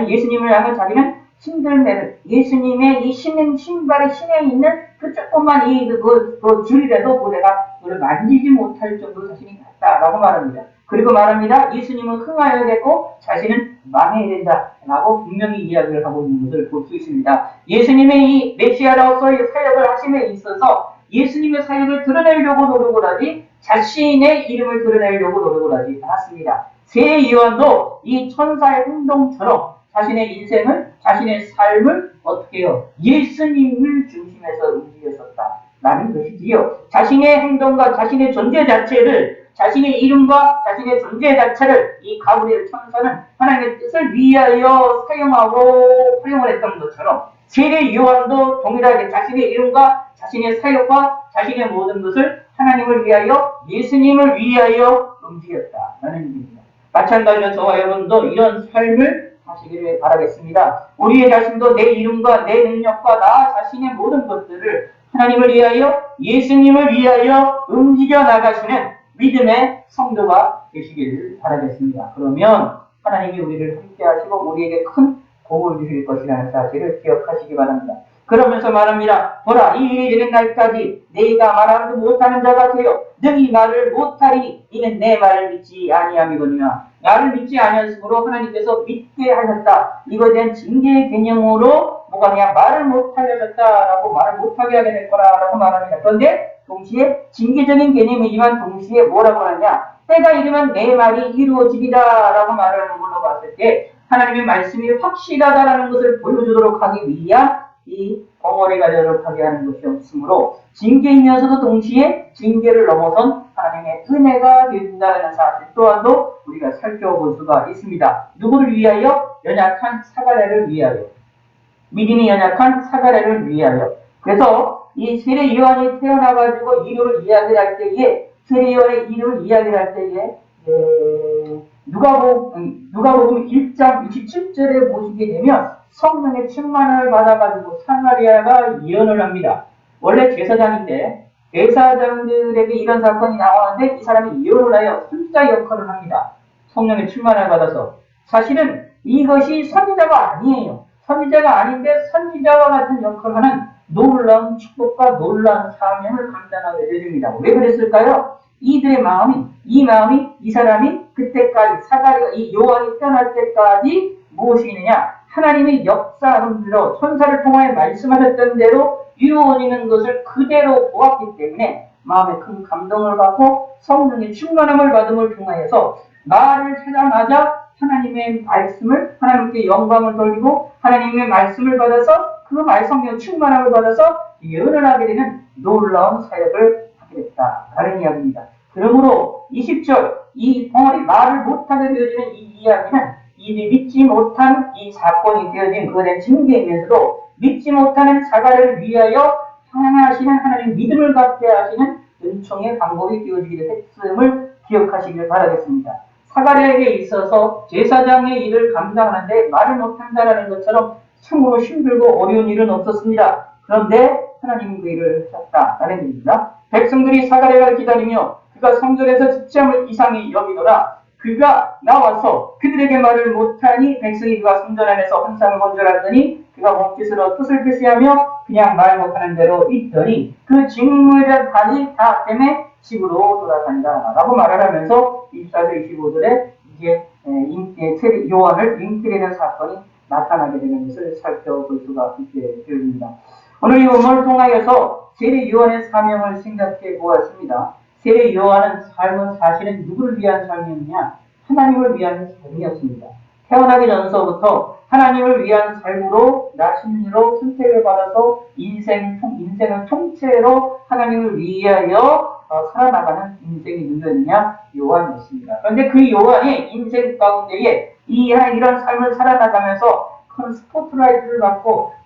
예수님을 향해 자기는 신들매를 예수님의 이 신발의 신에 있는 그 조그만 그 줄이라도 내가 그걸 만지지 못할 정도로 자신이 같다라고 말합니다. 그리고 말합니다. 예수님은 흥하여야 되고 자신은 망해야 된다라고 분명히 이야기를 하고 있는 것을 볼 수 있습니다. 예수님의 이 메시아로서의 사역을 하심에 있어서 예수님의 사역을 드러내려고 노력을 하지 자신의 이름을 드러내려고 노력을 하지 않았습니다. 새 요한도 이 천사의 행동처럼 자신의 인생을, 자신의 삶을 어떻게 해요? 예수님을 중심에서 움직였었다라는 것이지요. 자신의 행동과 자신의 존재 자체를, 자신의 이름과 자신의 존재 자체를 이 가브리엘 천사는 하나님의 뜻을 위하여 사용하고 활용을 했던 것처럼 세례 요한도 동일하게 자신의 이름과 자신의 사역과 자신의 모든 것을 하나님을 위하여, 예수님을 위하여 움직였다라는 얘기입니다. 마찬가지로 저와 여러분도 이런 삶을 하시기를 바라겠습니다. 우리의 자신도 내 이름과 내 능력과 나 자신의 모든 것들을 하나님을 위하여 예수님을 위하여 움직여 나가시는 믿음의 성도가 되시기를 바라겠습니다. 그러면 하나님이 우리를 함께 하시고 우리에게 큰 복을 주실 것이라는 사실을 기억하시기 바랍니다. 그러면서 말합니다. 보라, 이 일이 되는 날까지 내가 말하지 못하는 자가 되어 능히 말을 못하리니 이는 내 말을 믿지 아니함이거니와. 나를 믿지 아니하므로 하나님께서 믿게 하셨다. 이거에 대한 징계의 개념으로 뭐가 그냥 말을 못하게 하셨다라고 말을 못하게 하게 될 거라고 말합니다. 그런데 동시에 징계적인 개념이지만 동시에 뭐라고 하냐? 때가 이르면 내 말이 이루어지리라 라고 말하는 걸로 봤을 때 하나님의 말씀이 확실하다라는 것을 보여주도록 하기 위한 이 벙어리가 되도록 하게 하는 것이 없으므로 징계이면서도 동시에 징계를 넘어선 하나님의 은혜가 된다는 사실 또한도 우리가 살펴볼 수가 있습니다. 누구를 위하여? 연약한 사가랴를 위하여. 믿음이 연약한 사가랴를 위하여. 그래서 이 세례 요한이 태어나가지고 이루를 이야기를 할 때에 세례 요한의 이루를 이야기를 할 때에 누가복음 1장 27절에 보시게 되면 성령의 충만을 받아가지고 사가랴가 예언을 합니다. 원래 제사장인데 제사장들에게 이런 사건이 나오는데 이 사람이 예언을 하여 선지자 역할을 합니다. 성령의 충만을 받아서. 사실은 이것이 선지자가 아니에요. 선지자가 아닌데 선지자와 같은 역할을 하는 놀라운 축복과 놀라운 사명을 감당하게 되십니다. 왜 그랬을까요? 이들의 마음이 이 사람이 그때까지 사가랴가 이 요한이 태어날 때까지 무엇이느냐? 하나님의 역사하는 대로 천사를 통하여 말씀하셨던 대로 이루어지는 것을 그대로 보았기 때문에 마음에 큰 감동을 받고 성령의 충만함을 받음을 통하여서 말을 하자마자 하나님의 말씀을 하나님께 영광을 돌리고 하나님의 말씀을 받아서 그 말씀의 충만함을 받아서 예언을 하게 되는 놀라운 사역을 하게 됐다라는 이야기입니다. 그러므로 20절 이 벙어리 말을 못하게 되어지는 이 이야기는 이들이 믿지 못한 이 사건이 되어진 그에 징계이면서도 믿지 못하는 사가랴를 위하여 향하시는 하나님 믿음을 갖게 하시는 은총의 방법이 되어지게 됐음을 기억하시길 바라겠습니다. 사가랴에게 있어서 제사장의 일을 감당하는데 말을 못한다는 것처럼 참으로 힘들고 어려운 일은 없었습니다. 그런데 하나님은 그 일을 하셨다라는 얘기입니다. 백성들이 사가랴를 기다리며 그가 성전에서 집잠을 이상히 여기더라. 그가 나와서 그들에게 말을 못하니 백성이 그가 성전 안에서 환상을 본 줄 알았더니 그가 몸짓으로 뜻을 표시하며 그냥 말 못하는 대로 있더니 그 직무에 다시 다 때문에 집으로 돌아간다 라고 말을 하면서 24절 25절에 이제 요한을 잉태되는 사건이 나타나게 되는 것을 살펴볼 수가 있게 되었습니다. 오늘 이 본문을 통하여서 세례 요한의 사명을 생각해 보았습니다. 세례 요한은 삶은 사실은 누구를 위한 삶이었냐? 하나님을 위한 삶이었습니다. 태어나기 전서부터 하나님을 위한 삶으로 나심으로 선택을 받아서 인생을 통째로 하나님을 위하여 살아나가는 인생이 누구였냐? 요한이었습니다. 그런데 그 요한이 인생 가운데에 이런 삶을 살아나가면서 큰 스포트라이트를 받고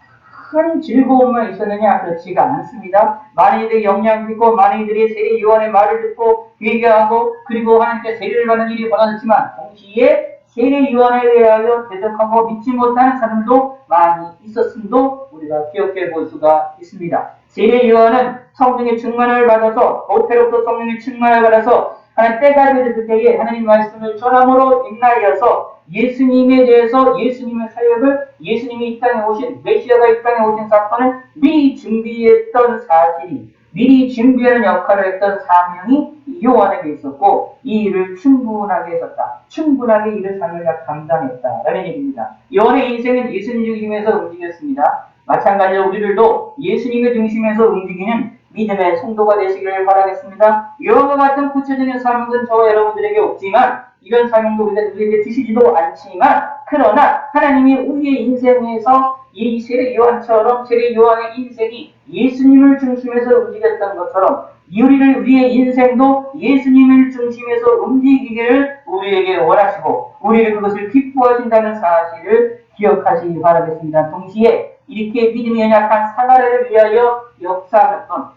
큰 즐거움만 있었느냐? 그렇지가 않습니다. 많은 이들이 영향을 받고 많은 이들이 세례 요한의 말을 듣고 회개하고 그리고 하나님께 세례를 받는 일이 벌어졌지만 동시에 세례 요한에 대하여 대적하고 믿지 못하는 사람도 많이 있었음도 우리가 기억해 볼 수가 있습니다. 세례 요한은 성령의 충만을 받아서 모태로부터 성령의 충만을 받아서 하나님 때가 되었을 때에 하나님 말씀을 전함으로 인하여서 예수님에 대해서 예수님의 사역을 예수님이 이 땅에 오신 메시아가 이 땅에 오신 사건을 미리 준비했던 사실이 미리 준비하는 역할을 했던 사명이 요한에게 있었고 이 일을 충분하게 했었다. 충분하게 이를 삶을 감당했다라는 얘기입니다. 요한의 인생은 예수님 중심에서 움직였습니다. 마찬가지로 우리들도 예수님의 중심에서 움직이는 믿음의 성도가 되시기를 바라겠습니다. 이와 같은 구체적인 사명은 저와 여러분들에게 없지만 이런 사명도 우리에게 주시지도 않지만 그러나 하나님이 우리의 인생에서 이 세례 요한처럼 세례 요한의 인생이 예수님을 중심에서 움직였던 것처럼 우리의 인생도 예수님을 중심에서 움직이기를 우리에게 원하시고 우리를 그것을 기뻐하신다는 사실을 기억하시기 바라겠습니다. 동시에 이렇게 믿음이 연약한 사가랴를 위하여 역사하셨던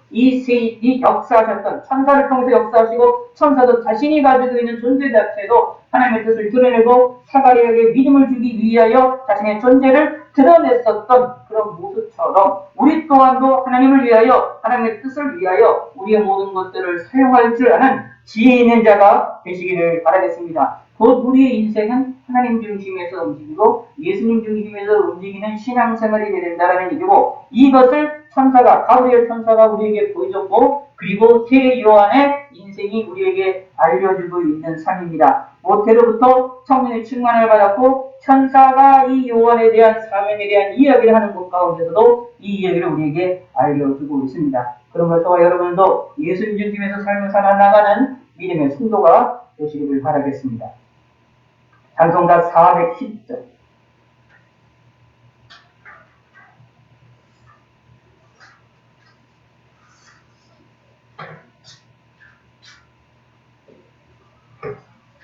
역사하셨던 천사를 통해서 역사하시고 천사도 자신이 가지고 있는 존재 자체도 하나님의 뜻을 드러내고 사가랴에게 믿음을 주기 위하여 자신의 존재를 드러냈었던 그런 모습처럼 우리 또한도 하나님을 위하여 하나님의 뜻을 위하여 우리의 모든 것들을 사용할 줄 아는 지혜 있는 자가 되시기를 바라겠습니다. 곧 우리의 인생은 하나님 중심에서 움직이고 예수님 중심에서 움직이는 신앙생활이 되야 된다는 얘기고 이것을 가브리엘 천사가 우리에게 보여줬고 그리고 세례 요한의 인생이 우리에게 알려주고 있는 삶입니다. 모태로부터 성령의 충만을 받았고 천사가 이 요한에 대한 사명에 대한 이야기를 하는 것 가운데서도 이 이야기를 우리에게 알려주고 있습니다. 그러므로 저와 여러분도 예수님 중심에서 삶을 살아나가는 믿음의 성도가 되시기를 바라겠습니다. 찬송가 410절.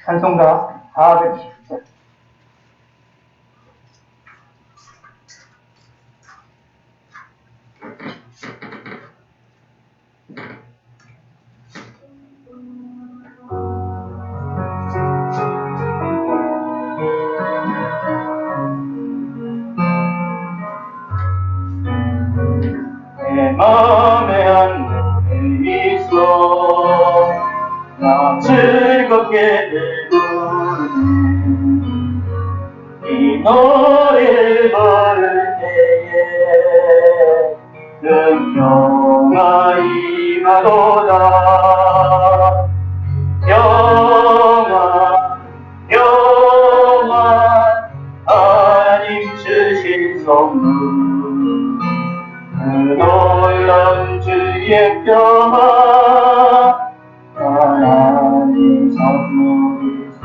찬송가 410절. 내 맘에 한 노래 있어 나 즐겁게 부르네 이 노래를 부를 때에 영화 임하도다 영화 하나님 주신 선물 그 놀라운 주의 평화 하나님 선물일세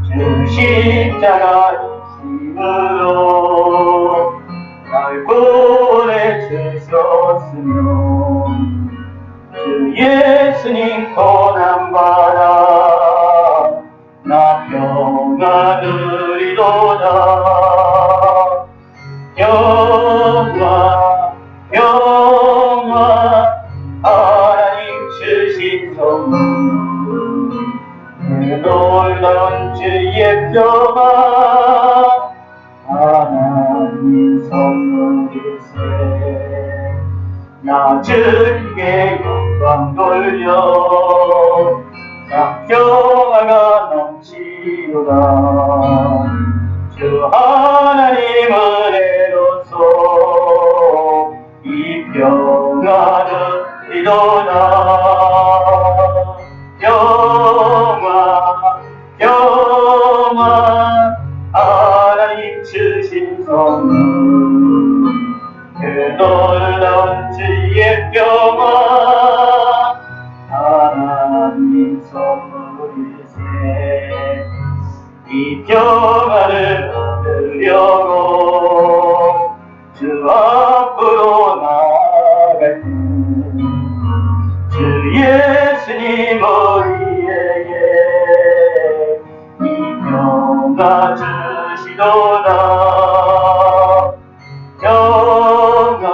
주 십자가의 힘으로 날 구원해 주셨으며 주 예수님 고난받아 나 평화 누리도다 영화 하나님 주신 선물 그 놀라운 주의 평화 하나님 선물일세 나 주께 영광 돌려 나 평화가 넘치도다 주 하나님 은혜로서 이 평화는 이도다 영화 하나님 주신 선물 그 놀라운 주의 평화 하나님 선물일세 이 평화를 얻으려고 주 앞으로 나갈 때 주 예수님 우리에게 이 평화 주시도다 영화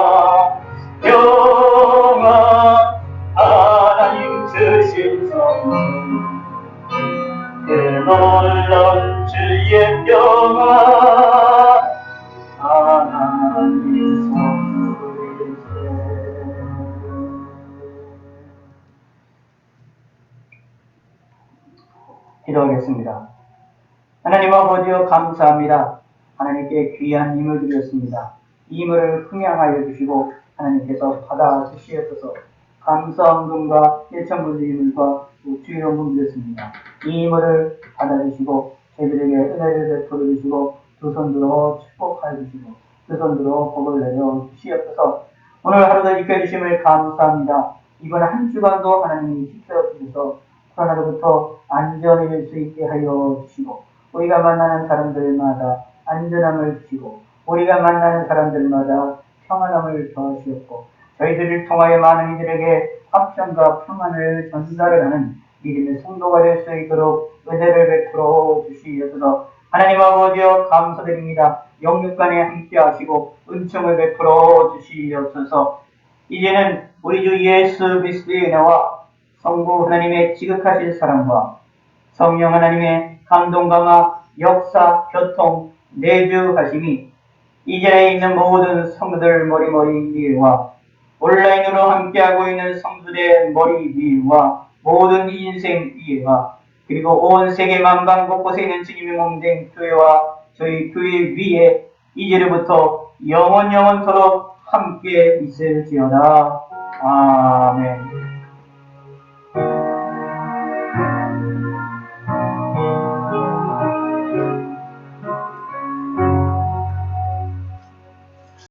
하나님 주신 선물 그 놀라운 주의 평화 하나님 선물일세 기도하겠습니다. 하나님 아버지여 감사합니다. 하나님께 귀한 힘을 드렸습니다. 이 힘을 흥양하여 주시고 하나님께서 받아주시옵소서. 감사함과 일천불리힘과 주의원금 드렸습니다. 이 힘을 받아주시고 저희들에게 은혜를 베풀어 주시고 두 손 들어 축복하여 주시고 두 손 들어 복을 내려 주시옵소서. 오늘 하루도 지켜주심을 감사합니다. 이번 한 주간도 하나님이 지켜주셔서 코로나로부터 안전해질 수 있게 하여 주시고 우리가 만나는 사람들마다 안전함을 주시고 우리가 만나는 사람들마다 평안함을 더하시옵고 저희들을 통하여 많은 이들에게 확전과 평안을 전달을 하는 믿음의 성도가 될 수 있도록 은혜를 베풀어 주시옵소서. 하나님 아버지여 감사드립니다. 영육간에 함께 하시고 은총을 베풀어 주시옵소서. 이제는 우리 주 예수 그리스도의 은혜와 성부 하나님의 지극하신 사랑과 성령 하나님의 감동 강화 역사 교통 내주하심이 이 자리에 있는 모든 성도들 머리 위와 온라인으로 함께하고 있는 성도들의 머리 위와 모든 인생 위와 그리고 온 세계 만방 곳곳에 있는 주님의 몸된 교회와 저희 교회 위에 이제로부터 영원토록 함께 있을지어다. 아멘.